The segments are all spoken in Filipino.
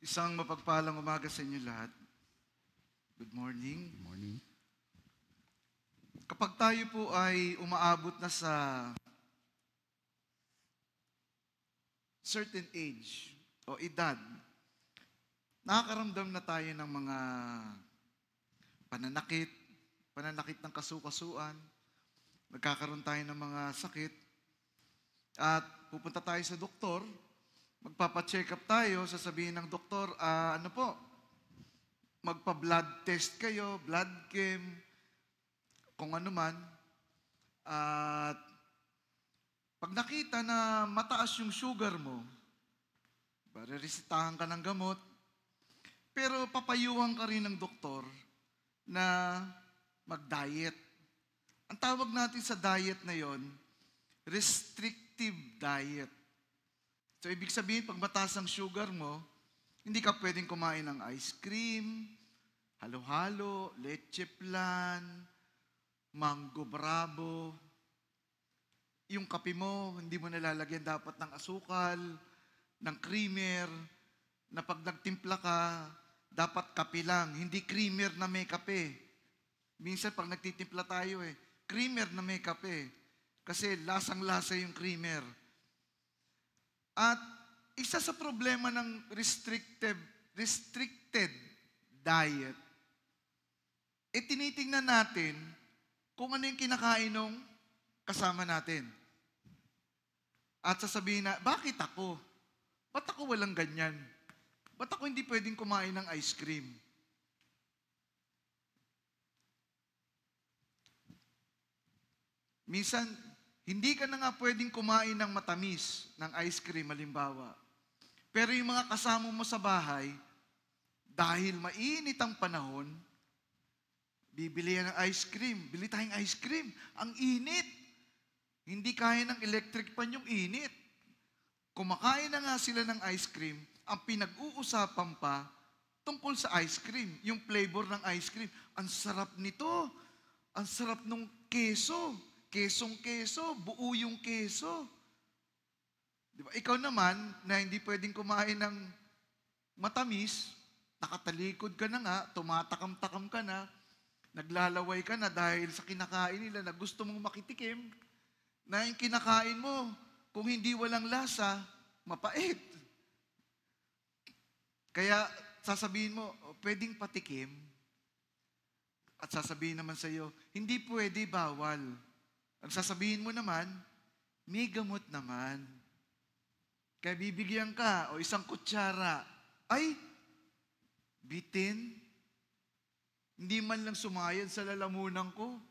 Isang mapagpalang umaga sa inyo lahat. Good morning. Good morning. Kapag tayo po ay umaabot na sa certain age o edad, nakakaramdam na tayo ng mga pananakit, pananakit ng kasukasuan, nagkakaroon tayo ng mga sakit, at pupunta tayo sa doktor, magpapacheck up tayo, sasabihin ng doktor, magpa-blood test kayo, blood chem, kung ano man. At pag nakita na mataas yung sugar mo, resetahan ka ng gamot, pero papayuhan ka rin ng doktor na mag-diet. Ang tawag natin sa diet na yon, restrictive diet. So, ibig sabihin, pag mataas ang sugar mo, hindi ka pwedeng kumain ng ice cream, halo-halo, leche flan, mango bravo. Yung kape mo, hindi mo nalalagyan dapat ng asukal, ng creamer, na pag nagtimpla ka, dapat kape lang, hindi creamer na may kape. Minsan pag nagtitimpla tayo creamer na may kape. Kasi lasang-lasa yung creamer. At isa sa problema ng restricted diet, tinitingnan natin kung ano yung kinakain ng kasama natin. At sasabihin na, bakit ako? Ba't ako walang ganyan? Ba't ako hindi pwedeng kumain ng ice cream? Minsan, hindi ka na nga pwedeng kumain ng matamis, ng ice cream, halimbawa. Pero yung mga kasama mo sa bahay, dahil mainit ang panahon, bibili yan ng ice cream. Bili tayong ice cream. Ang init. Hindi kaya ng electric pan yung init. Kumakain na nga sila ng ice cream, ang pinag-uusapan pa tungkol sa ice cream, yung flavor ng ice cream. Ang sarap nito. Ang sarap nung keso. Kesong-keso, buo yung keso. Diba? Ikaw naman, na hindi pwedeng kumain ng matamis, nakatalikod ka na nga, tumatakam-takam ka na, naglalaway ka na dahil sa kinakain nila na gusto mong makitikim, na yung kinakain mo, kung hindi walang lasa, mapait. Kaya sasabihin mo, pwedeng patikim. At sasabihin naman sa iyo, hindi pwede, bawal. Ang sasabihin mo naman, may gamot naman. Kaya bibigyan ka, o isang kutsara, ay, bitin. Hindi man lang sumayad sa lalamunan ko.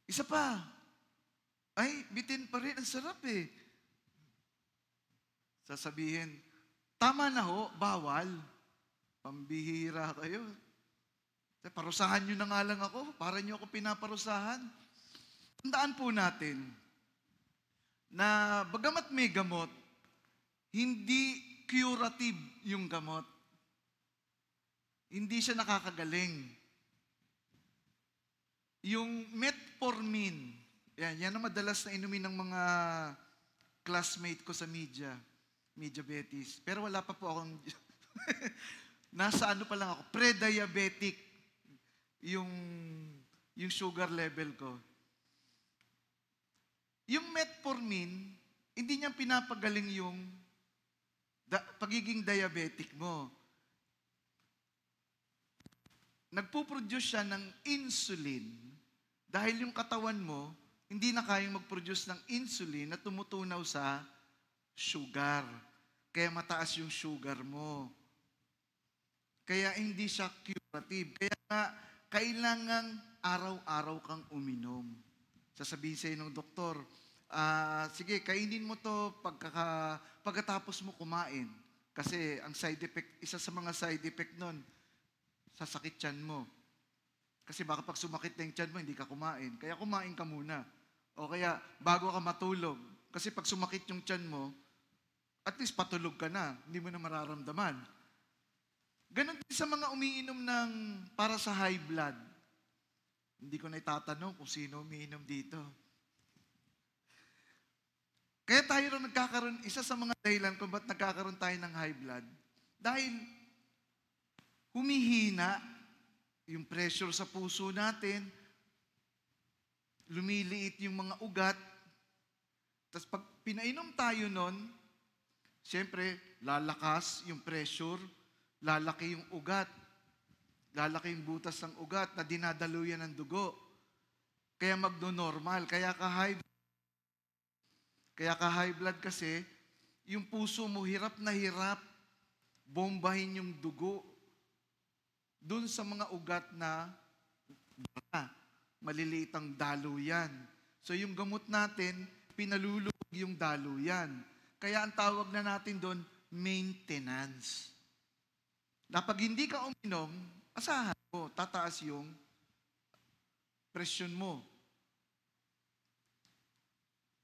Isa pa, ay, bitin pa rin, ang sarap Sasabihin, tama na ho, bawal. Pambihira kayo. Parusahan nyo na nga lang ako, para nyo ako pinaparusahan. Tandaan po natin na bagamat may gamot, hindi curative yung gamot. Hindi siya nakakagaling. Yung metformin, yan ang madalas na inumin ng mga classmate ko sa media betis. Pero wala pa po akong, nasa pa lang ako, pre-diabetic yung sugar level ko. Yung metformin, hindi niya pinapagaling yung pagiging diabetic mo. Nagpuproduce siya ng insulin dahil yung katawan mo hindi na kayang mag-produce ng insulin na tumutunaw sa sugar. Kaya mataas yung sugar mo. Kaya hindi siya curative. Kaya nga, kailangan araw-araw kang uminom. Sasabihin sa'yo ng doktor, sige, kainin mo to pagkatapos mo kumain. Kasi ang side effect, isa sa mga side effect nun, sasakit tiyan mo. Kasi baka pag sumakit na yung tiyan mo, hindi ka kumain. Kaya kumain ka muna. O kaya, bago ka matulog. Kasi pag sumakit yung tiyan mo, at least patulog ka na. Hindi mo na mararamdaman. Ganon din sa mga umiinom ng para sa high blood. Hindi ko na itatanong kung sino umiinom dito. Kaya tayo rin nagkakaroon, isa sa mga dahilan kung ba't nagkakaroon tayo ng high blood, Dahil humihina yung pressure sa puso natin, lumiliit yung mga ugat, tapos pag pinainom tayo nun, siyempre, lalakas yung pressure, lalaki yung ugat, lalaki yung butas ng ugat na dinadaluyan ng dugo. Kaya magno-normal, kaya ka-high blood kasi, yung puso mo hirap na hirap, bombahin yung dugo dun sa mga ugat na maliliit ang daluyan. So yung gamot natin, pinalulubog yung daluyan. Kaya ang tawag na natin doon, maintenance. Na pag hindi ka uminom, asahan mo, tataas yung presyon mo.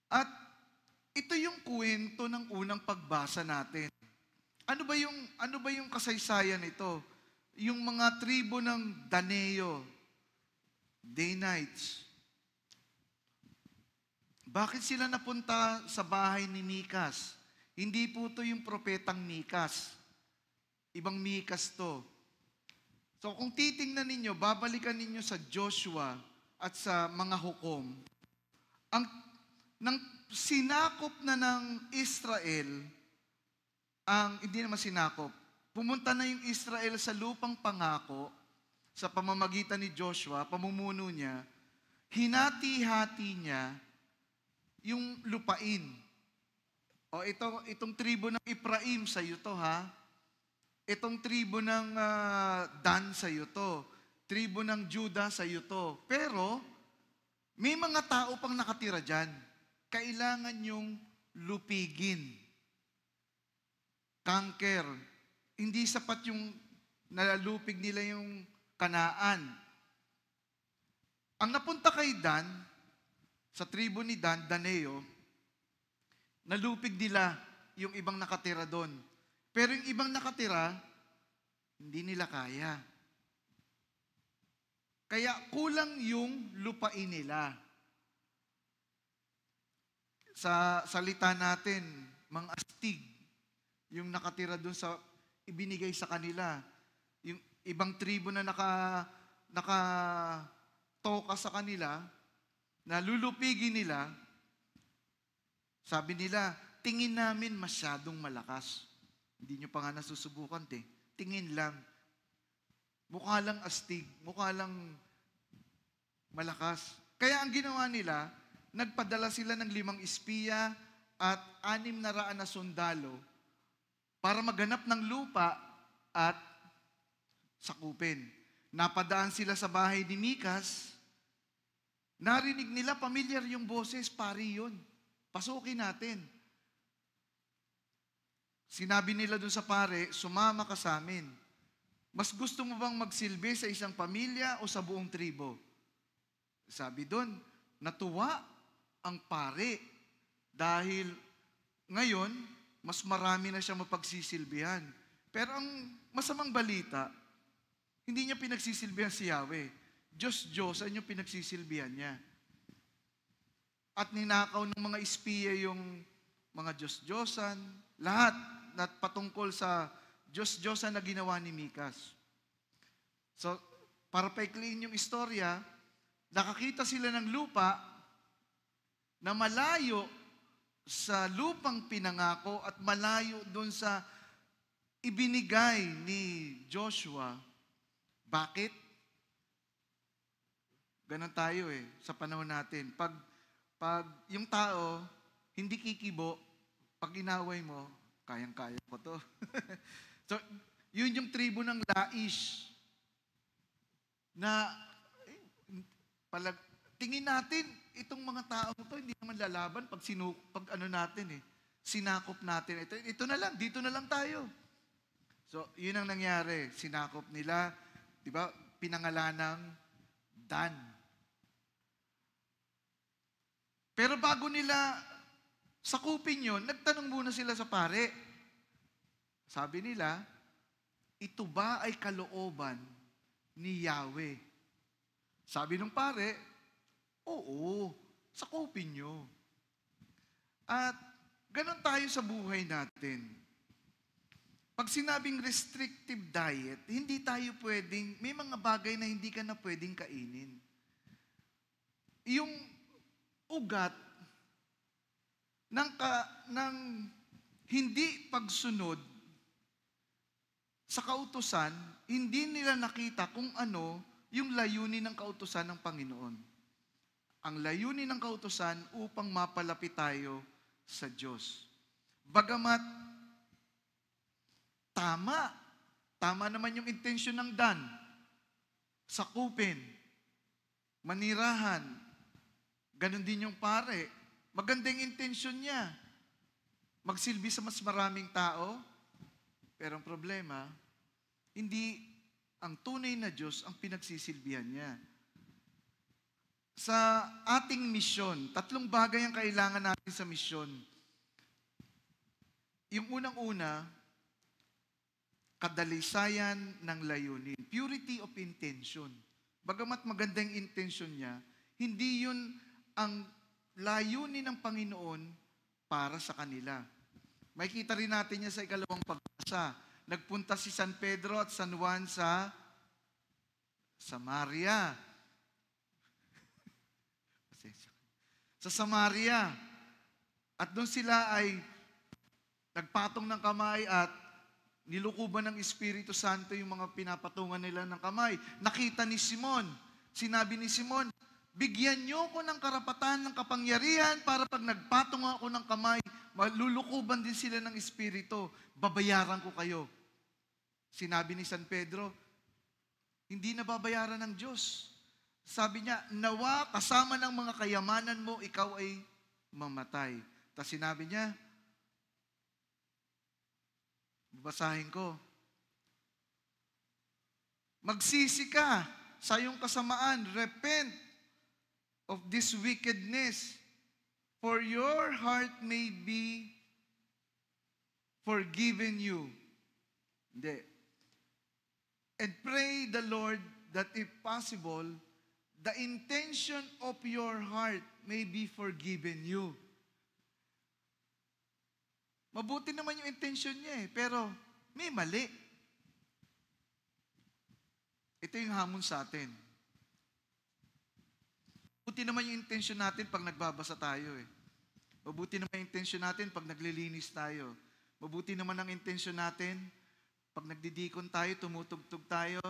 At ito yung kwento ng unang pagbasa natin. Ano ba yung kasaysayan nito? Yung mga tribo ng Daneo, Danites. Bakit sila napunta sa bahay ni Mikas? Hindi po to yung propetang Mikas. Ibang Mikas to. So kung titingnan ninyo, babalikan ninyo sa Joshua at sa mga hukom, nang sinakop na ng Israel, hindi naman sinakop, pumunta na yung Israel sa lupang pangako sa pamamagitan ni Joshua, pamumuno niya, hinati-hati niya yung lupain. O itong tribo ng Ephraim sa iyo to, ha? Itong tribo ng Dan sa iyo to. Tribo ng Judah sa iyo to. Pero may mga tao pang nakatira diyan. Kailangan yung lupigin. Conquer. Hindi sapat yung nalalupig nila yung Kanaan. Ang napunta kay Dan, sa tribo ni Dan, Daneo, nalupig nila yung ibang nakatira doon. Pero yung ibang nakatira, hindi nila kaya. Kaya kulang yung lupain nila. Sa salita natin, mga astig, yung nakatira doon sa ibinigay sa kanila. Yung ibang tribo na nakatoka sa kanila, na lulupigin nila, sabi nila, tingin namin masyadong malakas. Hindi nyo pa nga nasusubukan, tingin lang. Mukha lang astig, mukha lang malakas. Kaya ang ginawa nila, nagpadala sila ng 5 espiya at 600 na sundalo para maghanap ng lupa at sakupin. Napadaan sila sa bahay ni Mikas. Narinig nila, familiar yung boses, pari yun. Pasukin natin. Sinabi nila dun sa pare, sumama ka sa amin. Mas gusto mo bang magsilbi sa isang pamilya o sa buong tribo? Sabi dun, natuwa ang pare dahil ngayon, mas marami na siya mapagsisilbihan. Pero ang masamang balita, hindi niya pinagsisilbihan si Yahweh. Diyos-Diyosan yung pinagsisilbihan niya. At ninakaw ng mga espiya yung mga Diyos-Diyosan, lahat na patungkol sa Diyos-Diyosan na ginawa ni Mikas. So, para paikliin yung istorya, nakakita sila ng lupa na malayo sa lupang pinangako at malayo doon sa ibinigay ni Joshua. Bakit? Ganon tayo sa panahon natin. Pag yung tao, hindi kikibo, pag inaway mo, kayang-kaya ko to. So, yun yung tribo ng Laish. Na, tingin natin, itong mga tao to, hindi naman lalaban pag sinakop natin. Ito na lang, dito na lang tayo. So, yun ang nangyari. Sinakop nila, di ba, pinangalanang Dan. Pero bago nila sakupin yun, nagtanong muna sila sa pare. Sabi nila, ito ba ay kalooban ni Yahweh? Sabi ng pare, oo, sakupin nyo. At ganon tayo sa buhay natin. Pag sinabing restrictive diet, hindi tayo pwedeng, may mga bagay na hindi ka na pwedeng kainin. Yung ugat ng hindi pagsunod sa kautusan, hindi nila nakita kung ano yung layunin ng kautusan ng Panginoon. Ang layunin ng kautusan upang mapalapit tayo sa Diyos. Bagamat tama naman yung intensyon ng Dan. Sakupin, manirahan, ganun din yung pare. Maganda yung intensyon niya. Magsilbi sa mas maraming tao, pero ang problema, hindi ang tunay na Diyos ang pinagsisilbihan niya. Sa ating misyon, 3 bagay ang kailangan natin sa misyon. Yung unang-una, kadalisayan ng layunin. Purity of intention. Bagamat magandang intention niya, hindi yun ang layunin ng Panginoon para sa kanila. Makikita rin natin niya sa ikalawang pagbasa. Nagpunta si San Pedro at San Juan sa Samaria. Sa Samaria. At doon sila ay nagpatong ng kamay at nilukuban ng Espiritu Santo yung mga pinapatungan nila ng kamay. Nakita ni Simon, sinabi ni Simon, bigyan niyo ko ng karapatan, ng kapangyarihan para pag nagpatong ako ng kamay, malulukuban din sila ng Espiritu, babayaran ko kayo. Sinabi ni San Pedro, hindi na babayaran ng Diyos. Sabi niya, nawa kasama ng mga kayamanan mo, ikaw ay mamatay. Tapos sinabi niya, basahin ko. Magsisi ka sa iyong kasamaan. Repent of this wickedness, for your heart may be forgiven you. Hindi. And pray the Lord that if possible, the intention of your heart may be forgiven you. Mabuti naman yung intention niya pero may mali. Ito yung hamon sa atin. Mabuti naman yung intention natin pag nagbabasa tayo Mabuti naman yung intention natin pag naglilinis tayo. Mabuti naman ang intention natin pag nagdidikon tayo, tumutugtog tayo,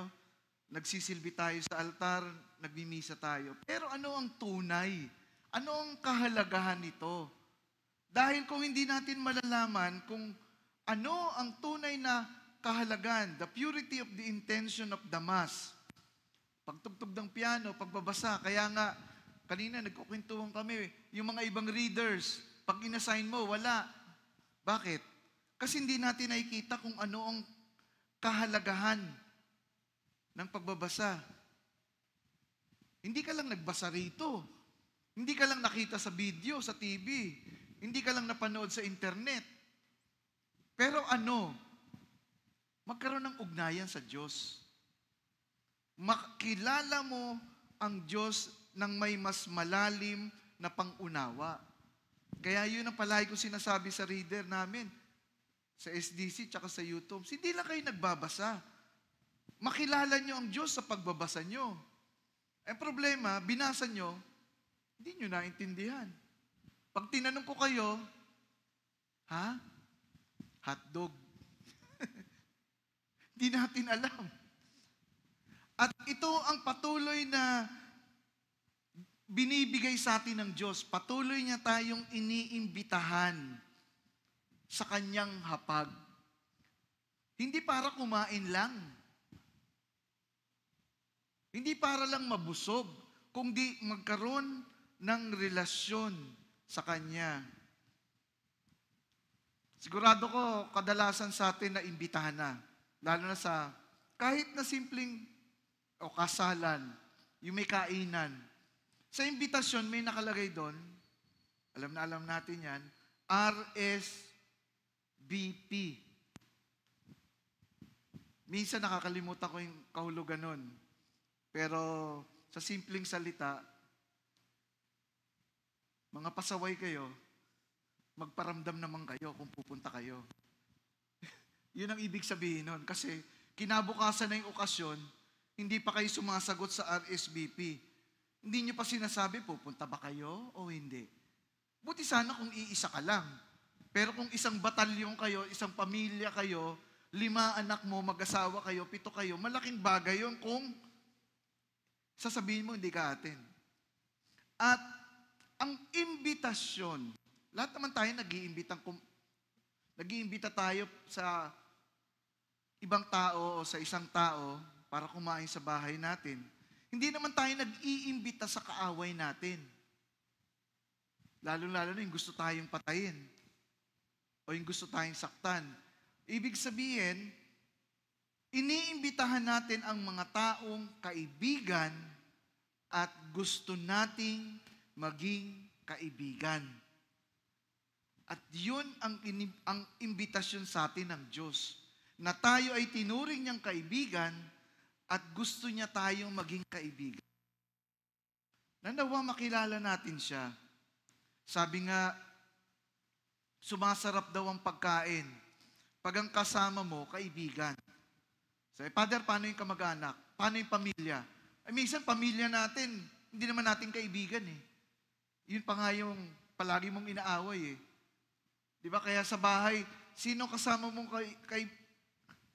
nagsisilbi tayo sa altar, nagmimisa tayo. Pero ano ang tunay? Ano ang kahalagahan nito? Dahil kung hindi natin malalaman kung ano ang tunay na kahalagan, the purity of the intention of the Mass, pagtugtog ng piano, pagbabasa, kaya nga, kanina nagkukwentuhan kami, yung mga ibang readers, pag inassign mo, wala. Bakit? Kasi hindi natin nakikita kung ano ang kahalagahan ng pagbabasa. Hindi ka lang nagbasa rito. Hindi ka lang nakita sa video, sa TV. Hindi ka lang napanood sa internet. Pero magkaroon ng ugnayan sa Diyos. Makilala mo ang Diyos ng may mas malalim na pangunawa. Kaya yun ang palagi ko sinasabi sa reader namin, sa SDC tsaka sa YouTube. Hindi lang kayo nagbabasa. Makilala nyo ang Diyos sa pagbabasa nyo. Ang problema, binasa nyo, hindi nyo naintindihan. Pag tinanong ko kayo, hotdog. Hindi natin alam. At ito ang patuloy na binibigay sa atin ng Diyos. Patuloy niya tayong iniimbitahan sa kanyang hapag. Hindi para kumain lang. Hindi para lang mabusog, kundi magkaroon ng relasyon sa Kanya. Sigurado ko, kadalasan sa atin na imbitahan na. Lalo na sa kahit na simpleng o kasalan, yung may kainan. Sa imbitasyon, may nakalagay doon, alam natin yan, RSVP. Minsan nakakalimutan ko yung kahulugan nun. Pero sa simpleng salita, mga pasaway kayo, magparamdam naman kayo kung pupunta kayo. Yun ang ibig sabihin nun. Kasi kinabukasan na yung okasyon, hindi pa kayo sumasagot sa RSVP. Hindi nyo pa sinasabi, pupunta ba kayo o hindi? Buti sana kung iisa ka lang. Pero kung isang batalyon kayo, isang pamilya kayo, 5 anak mo, mag-asawa kayo, 7 kayo, malaking bagay yun kung sasabihin mo hindi ka attend. At ang imbitasyon, lahat naman tayo nag-iimbita tayo sa ibang tao o sa isang tao para kumain sa bahay natin. Hindi naman tayo nag-iimbita sa kaaway natin. Lalo-lalo na yung gusto tayong patayin o yung gusto tayong saktan. Ibig sabihin, iniimbitahan natin ang mga taong kaibigan at gusto nating maging kaibigan. At yun ang imbitasyon sa atin ng Diyos, na tayo ay tinuring niyang kaibigan at gusto niya tayong maging kaibigan. Nanawa makilala natin siya. Sabi nga, sumasarap daw ang pagkain pag ang kasama mo, kaibigan. Sabi, Father, paano yung kamag-anak? Paano yung pamilya? Ay, minsan pamilya natin, hindi naman natin kaibigan eh. Yun pa nga yung palagi mong inaaway eh. Di ba? Kaya sa bahay, sino kasama mong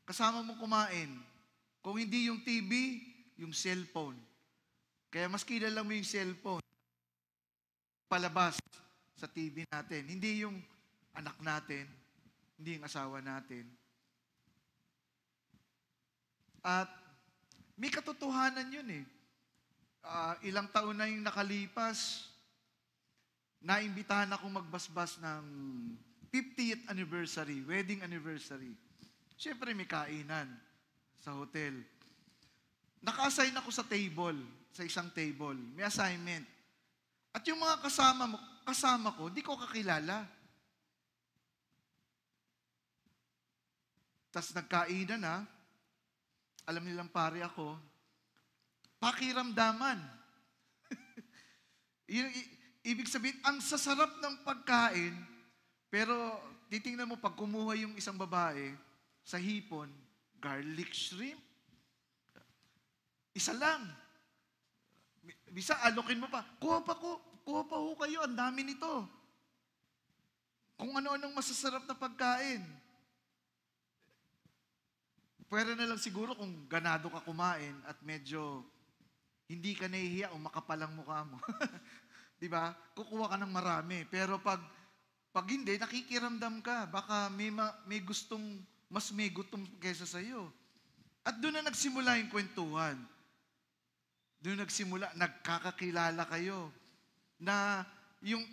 kasama mong kumain? Kung hindi yung TV, yung cellphone. Kaya mas kilala mo yung cellphone. Palabas sa TV natin. Hindi yung anak natin, hindi yung asawa natin. At may katotohanan yun eh. Ilang taon na yung nakalipas, naimbitahan akong magbasbas ng 50th anniversary, wedding anniversary. Siyempre may kainan sa hotel. Naka-assign ako sa table, sa isang table. May assignment. At yung mga kasama ko, di ko kakilala. Tapos nagkainan na, alam nilang pare ako, pakiramdaman. Ibig sabihin, ang sasarap ng pagkain, pero titingnan mo, pag kumuha yung isang babae sa hipon, garlic shrimp, isa lang. Bisa, alokin mo pa, kuha pa ho kayo, ang dami nito. Kung ano-anong masasarap na pagkain. Pwede na lang siguro kung ganado ka kumain at medyo hindi ka nahihiya o makapalang mukha mo. Di ba? Kukuha ka ng marami. Pero pag hindi, nakikiramdam ka. Baka may gustong, mas may gutom kaysa sa'yo. At doon na nagsimula yung kwentuhan. Doon nagsimula, nagkakakilala kayo. Na yung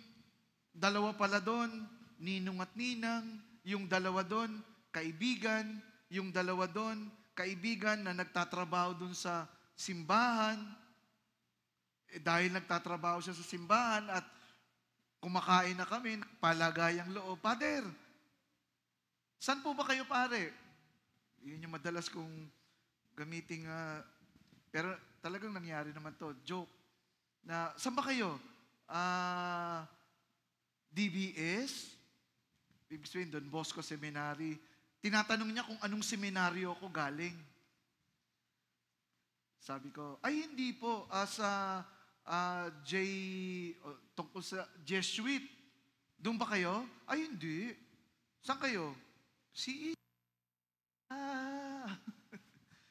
dalawa pala doon, ninong at ninang, yung dalawa doon, kaibigan, yung dalawa doon, kaibigan na nagtatrabaho doon sa simbahan. Dahil nagtatrabaho siya sa simbahan at kumakain na kami, palagayang loob. Father, saan po ba kayo pare? Yun yung madalas kong gamiting, pero talagang nangyari naman to, joke. Na, saan ba kayo? DBS? Ibig sabihin, Don Bosco Seminary. Tinatanong niya kung anong seminaryo ako galing. Sabi ko, ay hindi po, tungkol sa Jesuit. Doon ba kayo? Ay hindi. Saan kayo? CE.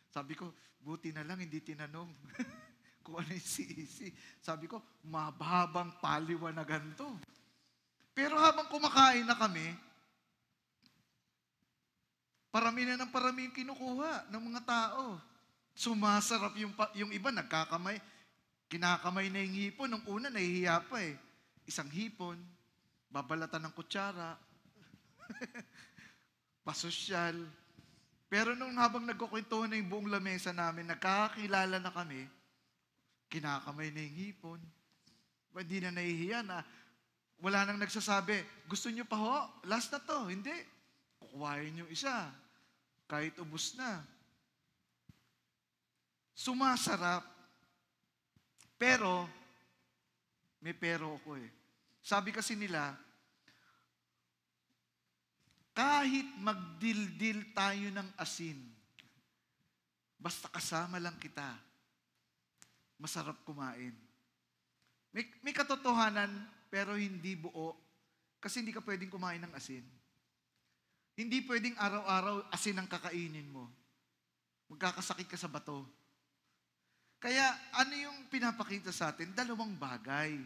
Sabi ko, buti na lang hindi tinanong kung ano yung CEC. Sabi ko, mahabang paliwanagan to. Pero habang kumakain na kami, parami na ng parami yung kinukuha ng mga tao. Sumasarap yung iba, nagkakamay. Kinakamay na yung hipon. Nung una, nahihiya pa eh. Isang hipon, babalatan ng kutsara, pasosyal. Pero nung habang nagkukwentuhan na yung buong lamesa namin, nagkakakilala na kami, kinakamay na yung hipon. Hindi na nahihiya na wala nang nagsasabi, gusto nyo pa ho? Last na to. Hindi. Kukuhain yung isa. Kahit ubos na. Sumasarap. Pero, may pero ako eh. Sabi kasi nila, kahit magdildil tayo ng asin, basta kasama lang kita, masarap kumain. May katotohanan, pero hindi buo. Kasi hindi ka pwedeng kumain ng asin. Hindi pwedeng araw-araw asin ang kakainin mo. Magkakasakit ka sa bato. Kaya ano yung pinapakita sa atin? Dalawang bagay.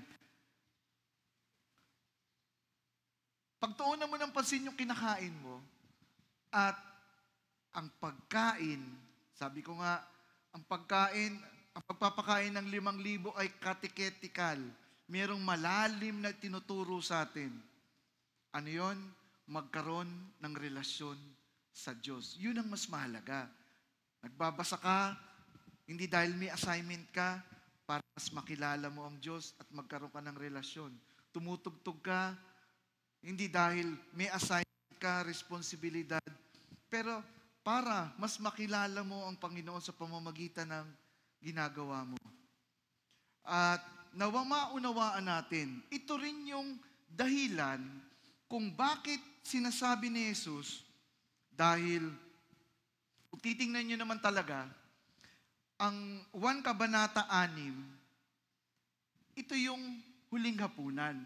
Pagtuunan mo ng pansin yung kinakain mo, at ang pagkain, sabi ko nga, ang pagpapakain ng 5,000 ay katiketical. Merong malalim na tinuturo sa atin. Ano yon? Magkaroon ng relasyon sa Diyos. Yun ang mas mahalaga. Nagbabasa ka, hindi dahil may assignment ka, para mas makilala mo ang Diyos at magkaroon ka ng relasyon. Tumutugtog ka, hindi dahil may assignment ka, responsibilidad, pero para mas makilala mo ang Panginoon sa pamamagitan ng ginagawa mo. At nawa maunawaan natin, ito rin yung dahilan kung bakit sinasabi ni Jesus, dahil kung titingnan nyo naman talaga, ang 1 Kabanata 6, ito yung huling hapunan.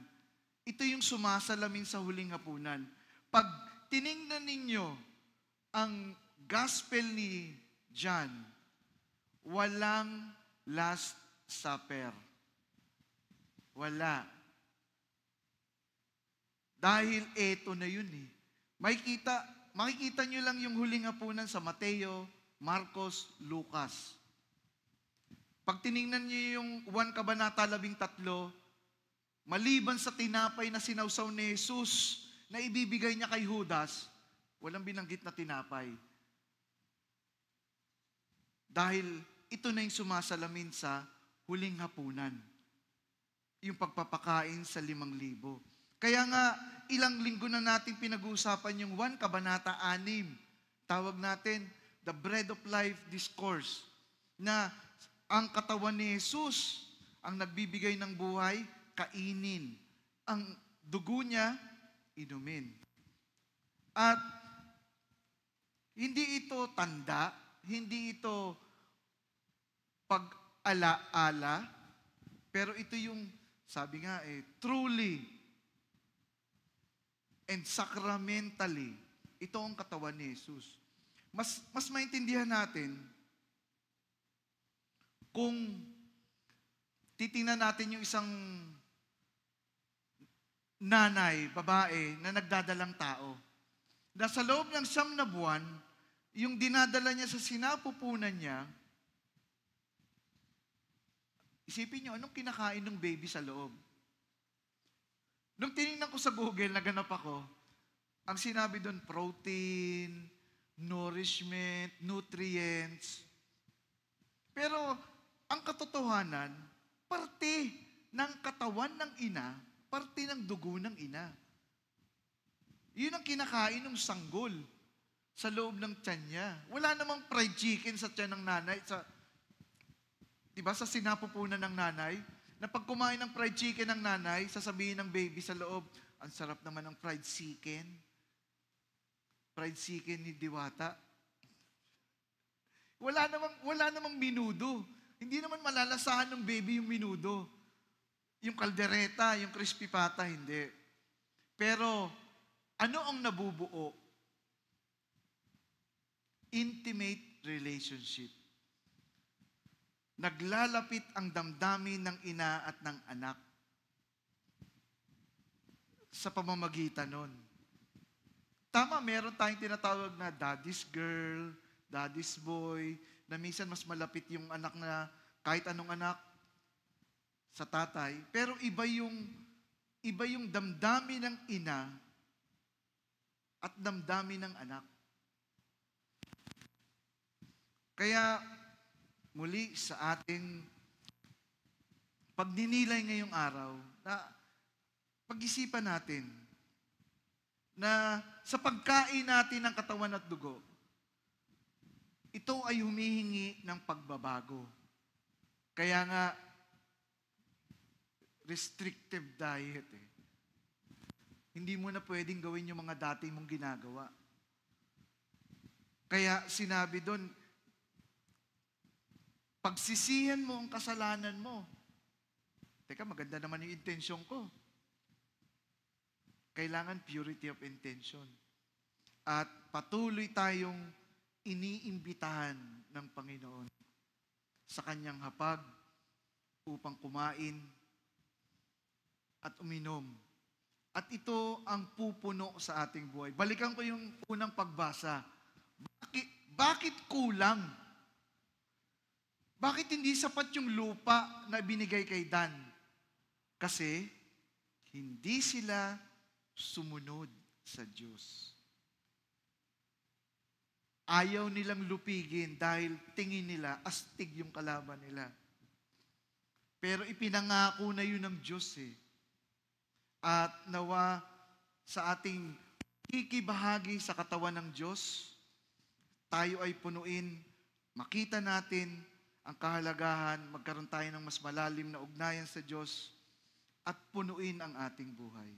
Ito yung sumasalamin sa huling hapunan. Pag tiningnan ninyo ang gospel ni John, walang Last Supper. Wala. Dahil eto na yun eh. Makikita nyo lang yung huling hapunan sa Mateo, Marcos, Lucas. Pag tiningnan nyo yung 1 Kabanata 13, maliban sa tinapay na sinawsaw ni Jesus na ibibigay niya kay Judas, walang binanggit na tinapay. Dahil ito na yung sumasalamin sa huling hapunan. Yung pagpapakain sa 5,000. Kaya nga, ilang linggo na natin pinag-uusapan yung 1 Kabanata 6. Tawag natin, the Bread of Life Discourse. Na ang katawan ni Jesus, ang nagbibigay ng buhay, kainin. Ang dugo niya, inumin. At hindi ito tanda, hindi ito pag-ala-ala, pero ito yung, sabi nga truly and sacramentally, ito ang katawan ni Jesus. Mas maintindihan natin kung titingnan natin yung isang nanay, babae, na nagdadalang tao. Na sa loob ng 9 na buwan, yung dinadala niya sa sinapupunan niya, isipin niyo, anong kinakain ng baby sa loob? Nung tinignan ko sa Google, naganap ako, ang sinabi doon, protein, nourishment, nutrients. Pero, ang katotohanan, parte ng katawan ng ina, parte ng dugo ng ina. Yun ang kinakain ng sanggol sa loob ng tiyan niya. Wala namang fried chicken sa tiyan ng nanay, diba, sa sinapupunan ng nanay, na pag kumain ng fried chicken ng nanay, sasabihin ng baby sa loob, ang sarap naman ng fried chicken. Fried chicken ni Diwata. Wala namang minudo. Hindi naman malalasahan ng baby yung minudo. Yung kaldereta, yung crispy pata, hindi. Pero, ano ang nabubuo? Intimate relationship. Naglalapit ang damdamin ng ina at ng anak sa pamamagitan nun. Tama, meron tayong tinatawag na daddy's girl, daddy's boy, na minsan mas malapit yung anak na kahit anong anak sa tatay. Pero iba yung damdamin ng ina at damdamin ng anak. Kaya, muli sa ating pagninilay ngayong araw, na pag-isipan natin na sa pagkain natin ng katawan at dugo, ito ay humihingi ng pagbabago. Kaya nga, restrictive diet hindi mo na pwedeng gawin yung mga dati mong ginagawa. Kaya sinabi doon, pagsisihan mo ang kasalanan mo. Teka, maganda naman yung intensyon ko. Kailangan purity of intention. At patuloy tayong iniimbitahan ng Panginoon sa kanyang hapag upang kumain at uminom. At ito ang pupuno sa ating buhay. Balikan ko yung unang pagbasa. Bakit kulang? Bakit hindi sapat yung lupa na binigay kay Dan? Kasi hindi sila sumunod sa Diyos. Ayaw nilang lupigin dahil tingin nila astig yung kalaban nila. Pero ipinangako na yun ng Diyos eh. At nawa sa ating kikibahagi sa katawan ng Diyos, tayo ay punuin, makita natin ang kahalagahan, magkaroon tayo ng mas malalim na ugnayan sa Diyos, at punuin ang ating buhay.